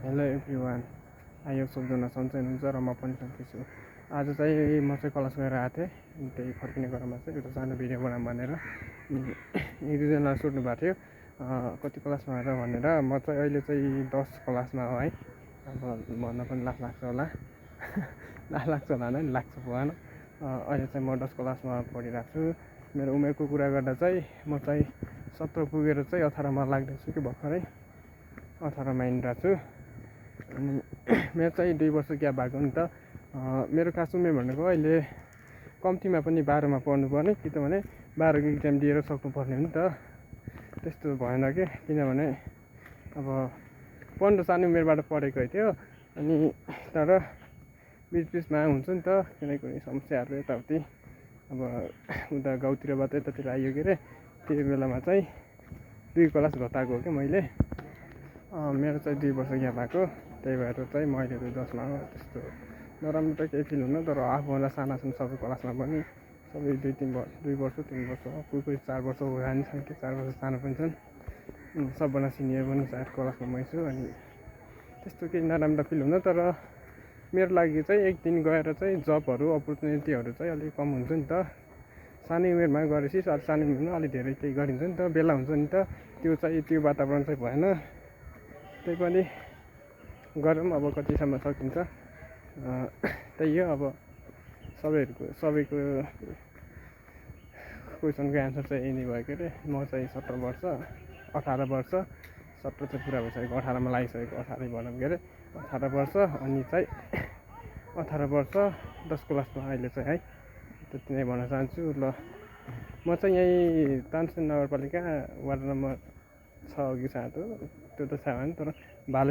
Hello everyone, आयो सबजना सन्चै हुनुहुन्छ र म पनि सन्चै छु। आज चाहिँ म चाहिँ कलेज गएर आएको थिएँ, त्यही फर्किने क्रममा चाहिँ एउटा सानो भिडियो बनाऊँ भनेर एक दुईजना सोध्नु भएको थियो कति क्लासमा आएर भनेर। म चाहिँ अहिले चाहिँ 10 क्लासमा हो है। अब भन्न पनि लाज लाग्छ होला लाज लाग्छ होला होइन, लाग्छ भएन। अहिले चाहिँ म 10 क्लासमा पढिरहेको छु। मेरो उमेरको कुरा गर्दा चाहिँ म चाहिँ 17 पुगेर चाहिँ 18मा लाग्दैछु कि भर्खरै 18मा हिँडिरहेको छु। अनि मेरो चाहिँ 2 वर्ष ग्याप भएको नि त। मेरो खास उमेर भनेको अहिले कम्तीमा पनि 12मा पढ्नुपर्ने, कि त भने 12को इक्जाम दिएर सक्नुपर्ने हो नि त। त्यस्तो भएन कि, किनभने अब पढ्नु सानो उमेरबाट पढेको थियो। अनि तर बिचमा हुन्छ नि त कुनै कुनै समस्याहरू यताउति, अब उता गाउँतिरबाट यतातिर आइयो के अरे। त्यति बेलामा चाहिँ 2 क्लास घटाएको हो कि मैले। मेरो चाहिँ 2 वर्ष ग्याप भएको, त्यही भएर चाहिँ मैले त 10मा हो। त्यस्तो नराम्रो त केही फिल हुन, तर आफूभन्दा साना छन् सबै क्लासमा पनि, सबै 2 वर्ष 3 वर्ष कोही कोही 4 वर्ष पुरानो छन् कि 4 वर्ष सानो पनि छन्। सबभन्दा सिनियर पनि सायद क्लासमा मै छु। अनि त्यस्तो केही नराम्रो फिल हुन, तर मेरो लागि चाहिँ एक दिन गएर चाहिँ जबहरू अपर्च्युनिटीहरू चाहिँ अलिक कम हुन्छ नि त। सानै उमेरमा गरेपछि सानो उमेरमा अलिक धेरै केही गरिन्छ नि त, बेला हुन्छ नि त। त्यो वातावरण चाहिँ भएन। त्यही पनि गरौँ अब कतिसम्म सकिन्छ। त्यही हो, अब सबैको क्वेसनको एन्सर चाहिँ यही नै भयो के अरे। म चाहिँ 18 वर्ष 17 चाहिँ पुरा भइसकेको, 18मा लागिसकेको, 18 भनौँ के अरे 18 वर्ष। अनि चाहिँ 18 वर्ष 10 क्लासमा अहिले चाहिँ है, त्यति नै भन्न चाहन्छु। ल, म चाहिँ यहीँ तानसेन नगरपालिका वार्ड नम्बर 6 अघि 7 हो, त्यो त थाहा भएन, तर भालु